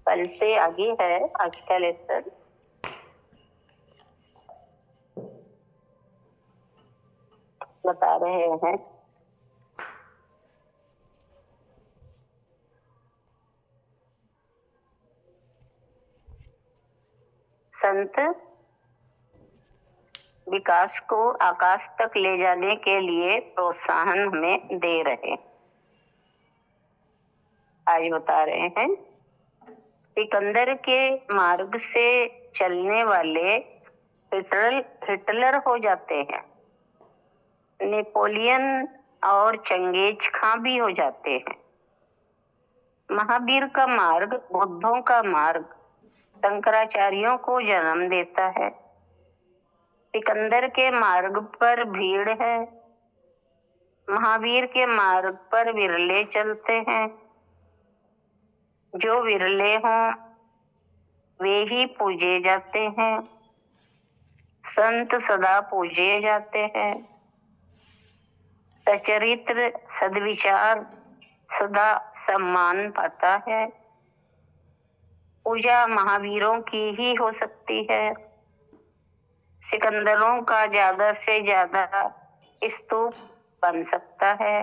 कल से आगे है आज का लेसन। बता रहे हैं संत विकास को आकाश तक ले जाने के लिए प्रोत्साहन हमें दे रहे। आज बता रहे हैं सिकंदर के मार्ग से चलने वाले हिटलर हो जाते हैं, नेपोलियन और चंगेज खां भी हो जाते हैं। महावीर का मार्ग, बुद्धों का मार्ग शंकराचार्यों को जन्म देता है। सिकंदर के मार्ग पर भीड़ है, महावीर के मार्ग पर विरले चलते हैं। जो विरले हों वे ही पूजे जाते हैं, संत सदा पूजे जाते हैं। सचरित्र सद्विचार सदा सम्मान पाता है। पूजा महावीरों की ही हो सकती है। सिकंदरों का ज्यादा से ज्यादा स्तूप बन सकता है,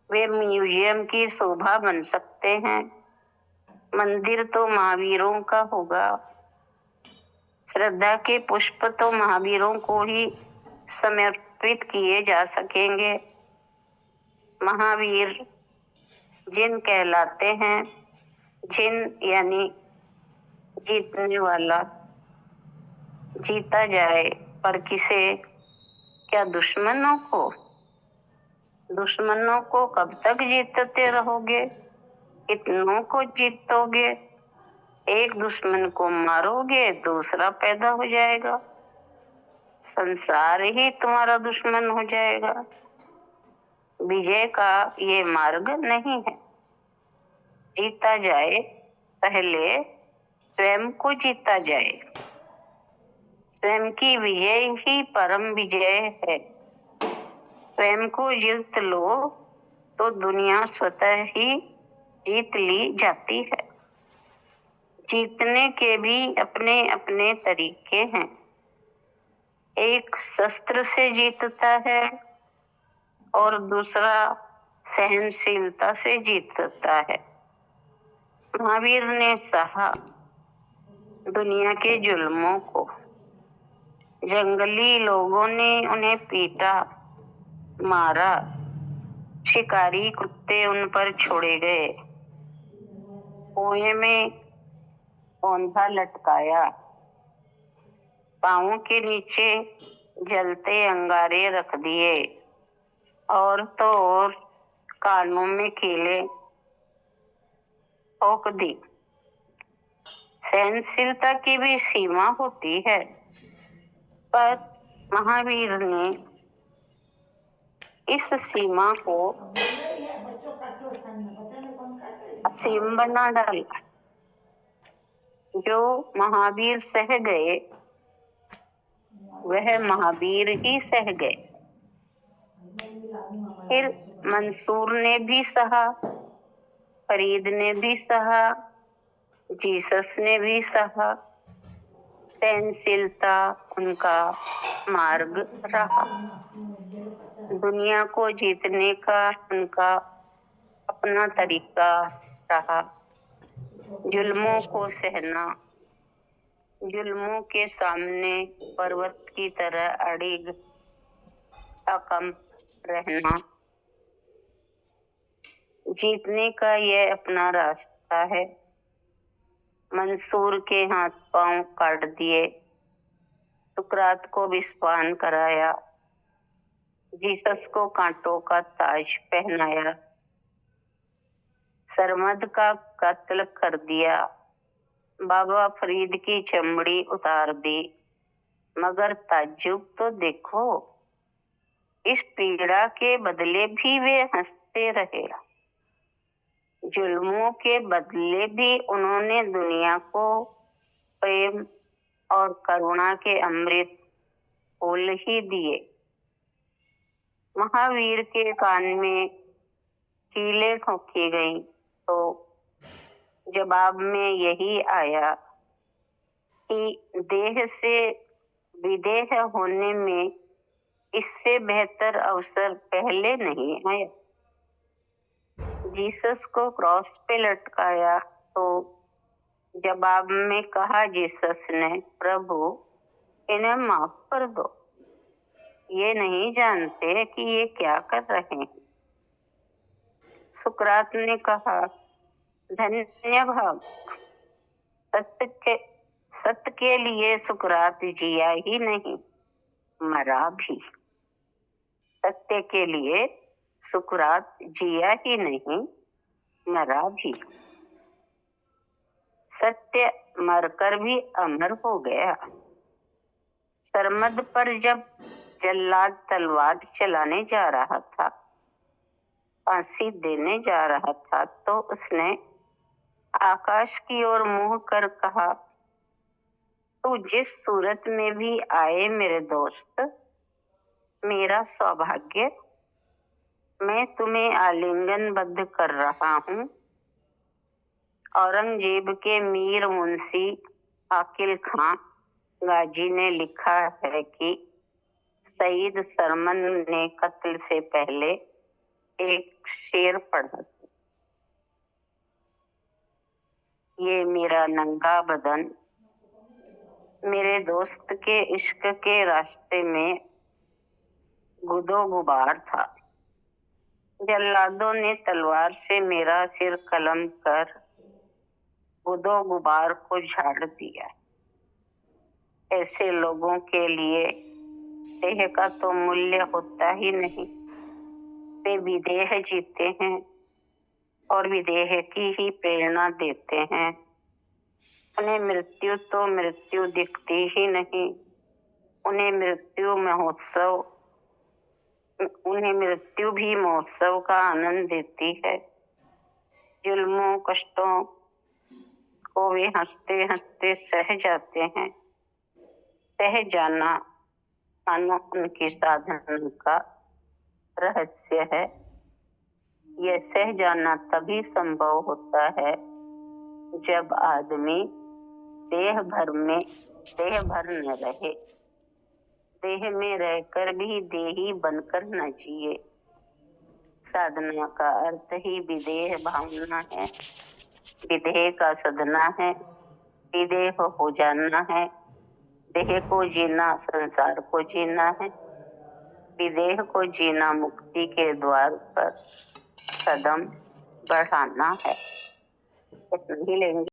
वे म्यूजियम की शोभा बन सकते हैं। मंदिर तो महावीरों का होगा। श्रद्धा के पुष्प तो महावीरों को ही समर्पित किए जा सकेंगे। महावीर जिन कहलाते हैं, जिन यानी जीतने वाला, जीता जाए पर किसे? क्या दुश्मनों को? दुश्मनों को कब तक जीतते रहोगे? कितनों को जीतोगे? एक दुश्मन को मारोगे दूसरा पैदा हो जाएगा, संसार ही तुम्हारा दुश्मन हो जाएगा। विजय का ये मार्ग नहीं है। जीता जाए पहले स्वयं को जीता जाए। स्वयं की विजय ही परम विजय है। स्वयं को जीत लो तो दुनिया स्वतः ही जीत ली जाती है। जीतने के भी अपने अपने तरीके हैं। एक शस्त्र से जीतता है और दूसरा सहनशीलता से जीतता है। महावीर ने सहा दुनिया के जुल्मों को। जंगली लोगों ने उन्हें पीटा, मारा, शिकारी कुत्ते उन पर छोड़े गए, कुएं में औंधा लटकाया, पाँवों के नीचे जलते अंगारे रख दिए, और तो और कानों में कीले ठोक दी। सहनशीलता की भी सीमा होती है, पर महावीर ने इस सीमा को असीम बना डाला। जो महावीर सह गए वह महावीर ही सह गए। फिर मंसूर ने भी सहा, फरीद ने भी सहा, जीसस ने भी सहा। सहनशीलता उनका मार्ग रहा। दुनिया को जीतने का उनका अपना तरीका रहा। जुल्मों को सहना, जुल्मों के सामने पर्वत की तरह अड़िग अकम्प रहना, जीतने का यह अपना रास्ता है। मंसूर के हाथ पांव काट दिए, सुकरात को विषपान कराया, जीसस को कांटों का ताज पहनाया, सरमद का कत्ल कर दिया, बाबा फरीद की चमड़ी उतार दी। मगर ताज्जुब तो देखो, इस पीड़ा के बदले भी वे हंसते रहे। जुल्मों के बदले भी उन्होंने दुनिया को प्रेम और करुणा के अमृत फूल ही दिए। महावीर के कान में कीलें ठोकी गई तो जवाब में यही आया कि देह से विदेह होने में इससे बेहतर अवसर पहले नहीं आया। जीसस को क्रॉस पे लटकाया तो जवाब में कहा जीसस ने, प्रभु इन्हें माफ कर दो, ये नहीं जानते कि ये क्या कर रहे हैं। सुकरात ने कहा, धन्य भाग, सत्य के लिए सुकरात जिया ही नहीं, मरा भी। सत्य के लिए सुकरात जिया ही नहीं, मरा भी। सत्य मरकर भी अमर हो गया। सरमद पर जब जल्लाद तलवार चलाने जा रहा था, फांसी देने जा रहा था, तो उसने आकाश की ओर मुंह कर कहा, तू जिस सूरत में भी आए मेरे दोस्त, मेरा सौभाग्य, मैं तुम्हें आलिंगनबद्ध कर रहा हूँ। औरंगजेब के मीर मुंशी आकिल खां गाजी ने लिखा है कि सईद सरमन ने कत्ल से पहले एक शेर पढ़ा था, ये मेरा नंगा बदन मेरे दोस्त के इश्क के रास्ते में गुदो गुबार था। जल्लादों ने तलवार से मेरा सिर कलम कर गुदो गुबार को झाड़ दिया। ऐसे लोगों के लिए देह का तो मूल्य होता ही नहीं। वे विदेह जीते हैं और विदेह की ही प्रेरणा देते हैं। उन्हें मृत्यु तो मृत्यु दिखती ही नहीं। उन्हें मृत्यु भी महोत्सव का आनंद देती है। जुल्मों कष्टों को वे हंसते हंसते सह जाते हैं। सह जाना मानो उनकी साधना का रहस्य है। यह सह जाना तभी संभव होता है जब आदमी देह भर न रहे। देह में रहकर भी देही बनकर न जिए। साधना का अर्थ ही विदेह भावना है, विदेह का साधना है, विदेह हो जाना है। देह को जीना संसार को जीना है, विदेह को जीना मुक्ति के द्वार पर कदम बढ़ाना है। इतना ही लेंगे।